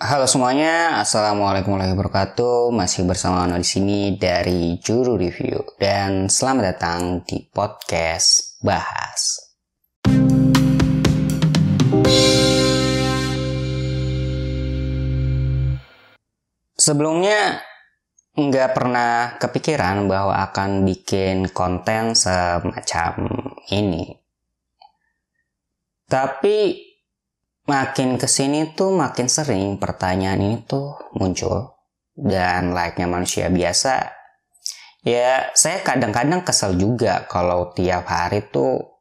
Halo semuanya, assalamualaikum warahmatullahi wabarakatuh. Masih bersama Ono di sini dari Juru Review dan selamat datang di podcast Bahas. Sebelumnya nggak pernah kepikiran bahwa akan bikin konten semacam ini. Tapi makin kesini tuh makin sering pertanyaan ini tuh muncul. Dan layaknya manusia biasa, ya saya kadang-kadang kesel juga kalau tiap hari tuh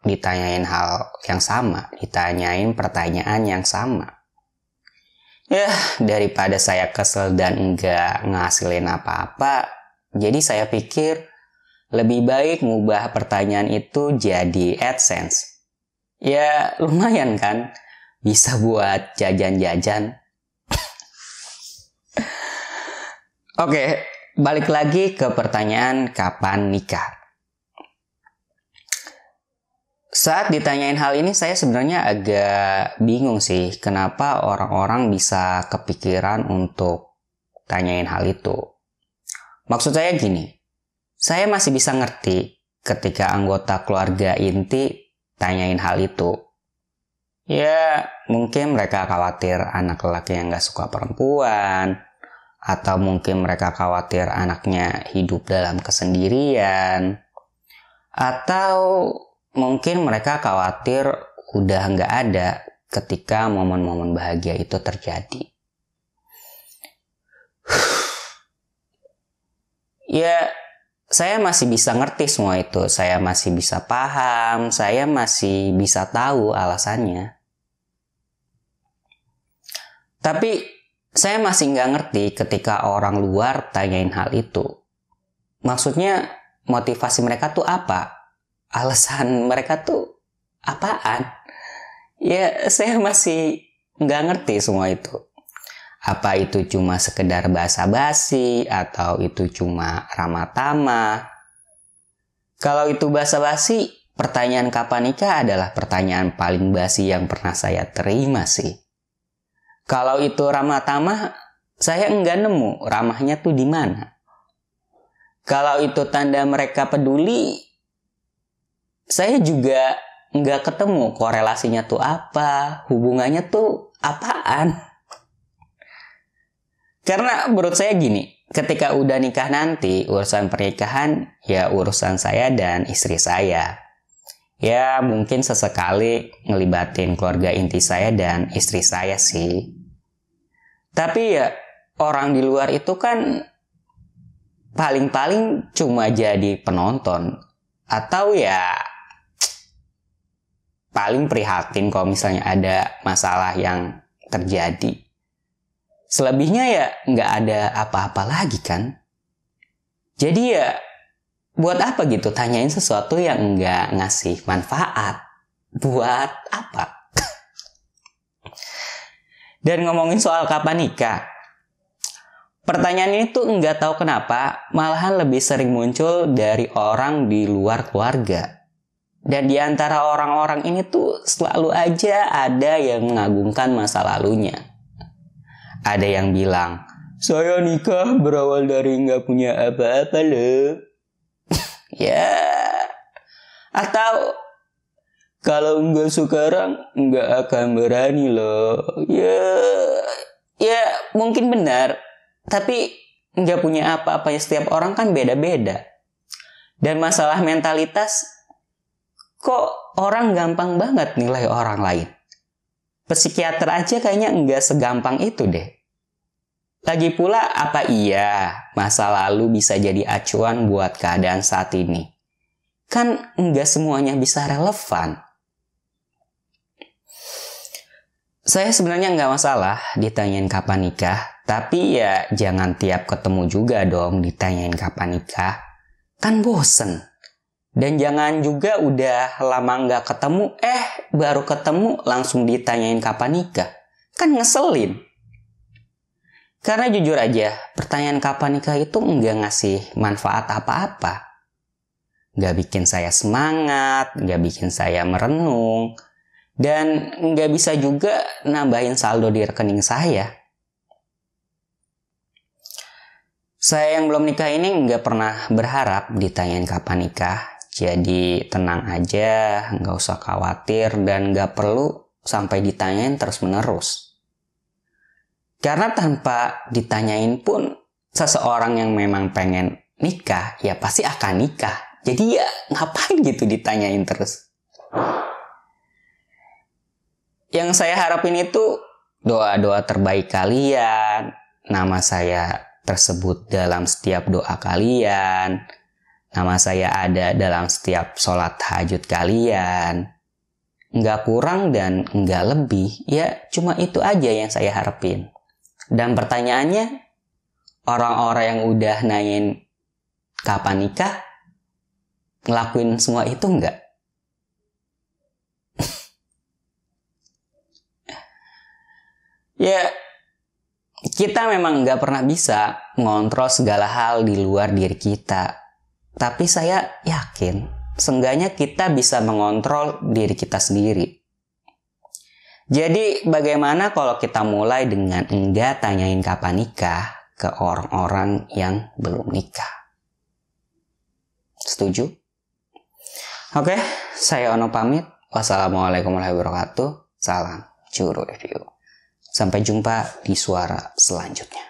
ditanyain hal yang sama, ditanyain pertanyaan yang sama. Ya, daripada saya kesel dan enggak ngasilin apa-apa, jadi saya pikir lebih baik ngubah pertanyaan itu jadi AdSense. Ya lumayan kan, bisa buat jajan-jajan. Oke, balik lagi ke pertanyaan kapan nikah. Saat ditanyain hal ini saya sebenarnya agak bingung sih kenapa orang-orang bisa kepikiran untuk tanyain hal itu. Maksud saya gini, saya masih bisa ngerti ketika anggota keluarga inti tanyain hal itu. Ya, mungkin mereka khawatir anak lelaki yang gak suka perempuan, atau mungkin mereka khawatir anaknya hidup dalam kesendirian, atau mungkin mereka khawatir udah gak ada ketika momen-momen bahagia itu terjadi. Ya, saya masih bisa ngerti semua itu, saya masih bisa paham, saya masih bisa tahu alasannya. Tapi saya masih nggak ngerti ketika orang luar tanyain hal itu. Maksudnya motivasi mereka tuh apa? Alasan mereka tuh apaan? Ya saya masih nggak ngerti semua itu. Apa itu cuma sekedar basa-basi atau itu cuma ramah tamah? Kalau itu basa-basi, pertanyaan kapan nikah adalah pertanyaan paling basi yang pernah saya terima sih. Kalau itu ramah tamah, saya enggak nemu ramahnya tuh di mana. Kalau itu tanda mereka peduli, saya juga enggak ketemu korelasinya tuh apa, hubungannya tuh apaan. Karena menurut saya gini, ketika udah nikah nanti, urusan pernikahan ya urusan saya dan istri saya. Ya mungkin sesekali ngelibatin keluarga inti saya dan istri saya sih. Tapi ya orang di luar itu kan paling-paling cuma jadi penonton. Atau ya paling prihatin kalau misalnya ada masalah yang terjadi. Selebihnya ya nggak ada apa-apa lagi kan. Jadi ya buat apa gitu tanyain sesuatu yang nggak ngasih manfaat. Buat apa? Dan ngomongin soal kapan nikah, pertanyaan ini tuh nggak tahu kenapa malahan lebih sering muncul dari orang di luar keluarga. Dan di antara orang-orang ini tuh selalu aja ada yang mengagungkan masa lalunya. Ada yang bilang, saya nikah berawal dari nggak punya apa-apa loh. Ya, atau kalau nggak sekarang nggak akan berani loh. Ya mungkin benar. Tapi nggak punya apa-apa ya, setiap orang kan beda-beda. Dan masalah mentalitas, kok orang gampang banget nilai orang lain. Psikiater aja kayaknya nggak segampang itu deh. Lagi pula apa iya masa lalu bisa jadi acuan buat keadaan saat ini? Kan nggak semuanya bisa relevan. Saya sebenarnya nggak masalah ditanyain kapan nikah, tapi ya jangan tiap ketemu juga dong ditanyain kapan nikah. Kan bosen. Dan jangan juga udah lama nggak ketemu, baru ketemu langsung ditanyain kapan nikah. Kan ngeselin. Karena jujur aja, pertanyaan kapan nikah itu nggak ngasih manfaat apa-apa. Nggak bikin saya semangat, nggak bikin saya merenung. Dan nggak bisa juga nambahin saldo di rekening saya. Saya yang belum nikah ini nggak pernah berharap ditanyain kapan nikah. Jadi tenang aja, nggak usah khawatir dan nggak perlu sampai ditanyain terus-menerus. Karena tanpa ditanyain pun, seseorang yang memang pengen nikah, ya pasti akan nikah. Jadi ya ngapain gitu ditanyain terus. Yang saya harapin itu doa-doa terbaik kalian, nama saya tersebut dalam setiap doa kalian, nama saya ada dalam setiap sholat tahajud kalian. Nggak kurang dan nggak lebih, ya cuma itu aja yang saya harapin. Dan pertanyaannya, orang-orang yang udah nanyain kapan nikah, ngelakuin semua itu nggak? Ya, kita memang nggak pernah bisa ngontrol segala hal di luar diri kita. Tapi saya yakin, seenggaknya kita bisa mengontrol diri kita sendiri. Jadi, bagaimana kalau kita mulai dengan enggak tanyain kapan nikah ke orang-orang yang belum nikah? Setuju? Oke, saya Ono pamit. Wassalamualaikum warahmatullahi wabarakatuh. Salam Curu Review. Sampai jumpa di suara selanjutnya.